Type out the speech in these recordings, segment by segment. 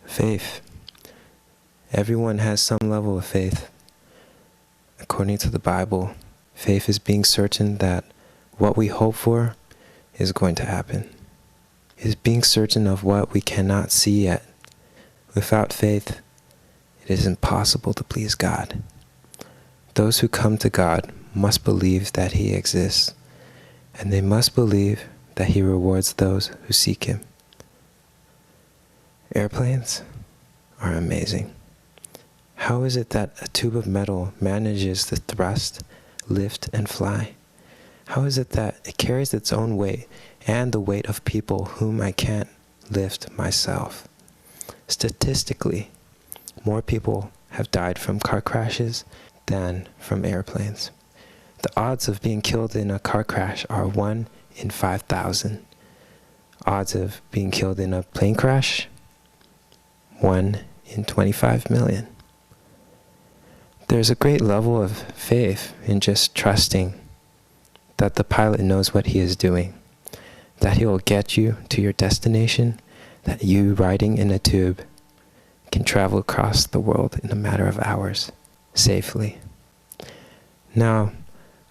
Faith. Everyone has some level of faith. According to the Bible, faith is being certain that what we hope for is going to happen. It is being certain of what we cannot see yet. Without faith, it is impossible to please God. Those who come to God must believe that He exists, and they must believe that He rewards those who seek Him. Airplanes are amazing. How is it that a tube of metal manages to thrust, lift, and fly? How is it that it carries its own weight and the weight of people whom I can't lift myself? Statistically, more people have died from car crashes than from airplanes. The odds of being killed in a car crash are 1 in 5,000. Odds of being killed in a plane crash? 1 in 25 million. There's a great level of faith in just trusting that the pilot knows what he is doing, that he will get you to your destination, that you riding in a tube can travel across the world in a matter of hours, safely. Now,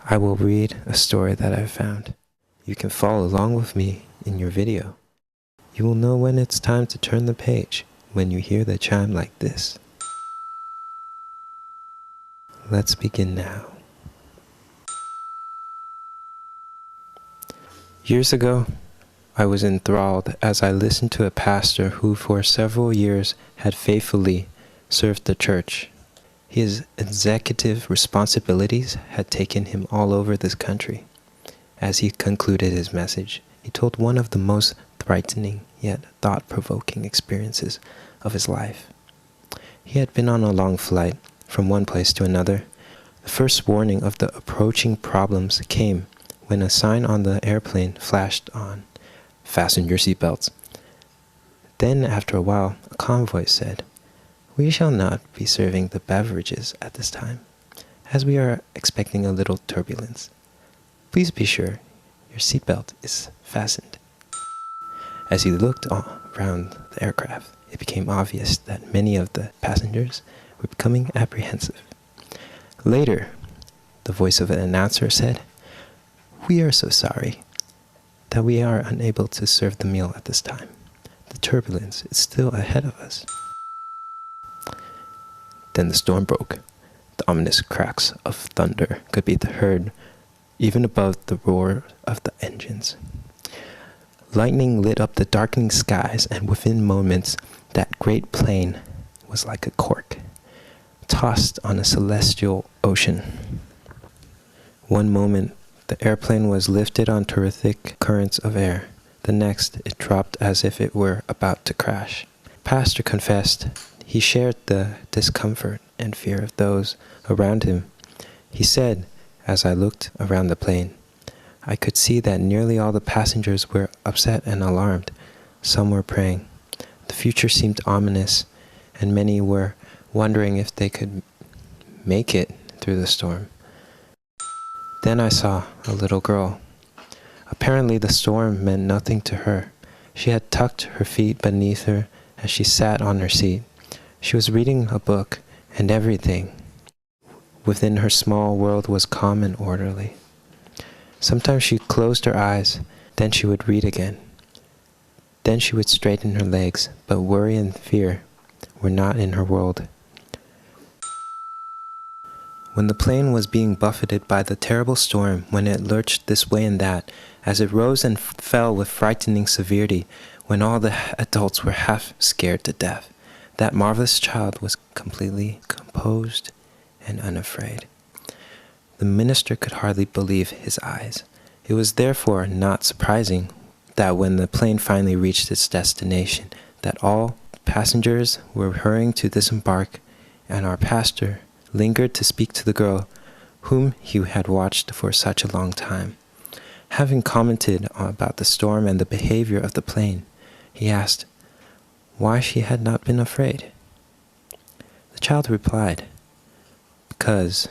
I will read a story that I've found. You can follow along with me in your video. You will know when it's time to turn the page when you hear the chime like this. Let's begin now. Years ago, I was enthralled as I listened to a pastor who for several years had faithfully served the church. His executive responsibilities had taken him all over this country. As he concluded his message, he told one of the most frightening yet thought-provoking experiences of his life. He had been on a long flight from one place to another. The first warning of the approaching problems came when a sign on the airplane flashed on, "Fasten your seatbelts." Then, after a while, a convoy said, "We shall not be serving the beverages at this time, as we are expecting a little turbulence. Please be sure your seatbelt is fastened." As he looked around the aircraft, it became obvious that many of the passengers were becoming apprehensive. Later, the voice of an announcer said, "We are so sorry that we are unable to serve the meal at this time. The turbulence is still ahead of us." Then the storm broke. The ominous cracks of thunder could be heard even above the roar of the engines. Lightning lit up the darkening skies, and within moments, that great plane was like a cork, tossed on a celestial ocean. One moment, the airplane was lifted on terrific currents of air. The next, it dropped as if it were about to crash. Pastor confessed he shared the discomfort and fear of those around him. He said, "As I looked around the plane, I could see that nearly all the passengers were upset and alarmed. Some were praying. The future seemed ominous, and many were wondering if they could make it through the storm." Then I saw a little girl. Apparently the storm meant nothing to her. She had tucked her feet beneath her as she sat on her seat. She was reading a book, and everything within her small world was calm and orderly. Sometimes she closed her eyes, then she would read again. Then she would straighten her legs, but worry and fear were not in her world. When the plane was being buffeted by the terrible storm, when it lurched this way and that, as it rose and fell with frightening severity, when all the adults were half scared to death, that marvelous child was completely composed and unafraid. The minister could hardly believe his eyes. It was therefore not surprising that when the plane finally reached its destination, that all passengers were hurrying to disembark, and our pastor lingered to speak to the girl whom he had watched for such a long time. Having commented about the storm and the behavior of the plane, he asked why she had not been afraid. The child replied, "Because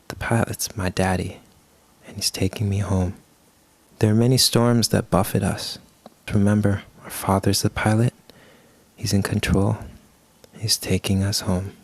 the pilot's my daddy, and he's taking me home. There are many storms that buffet us. Remember, our father's the pilot. He He's in control. He's taking us home.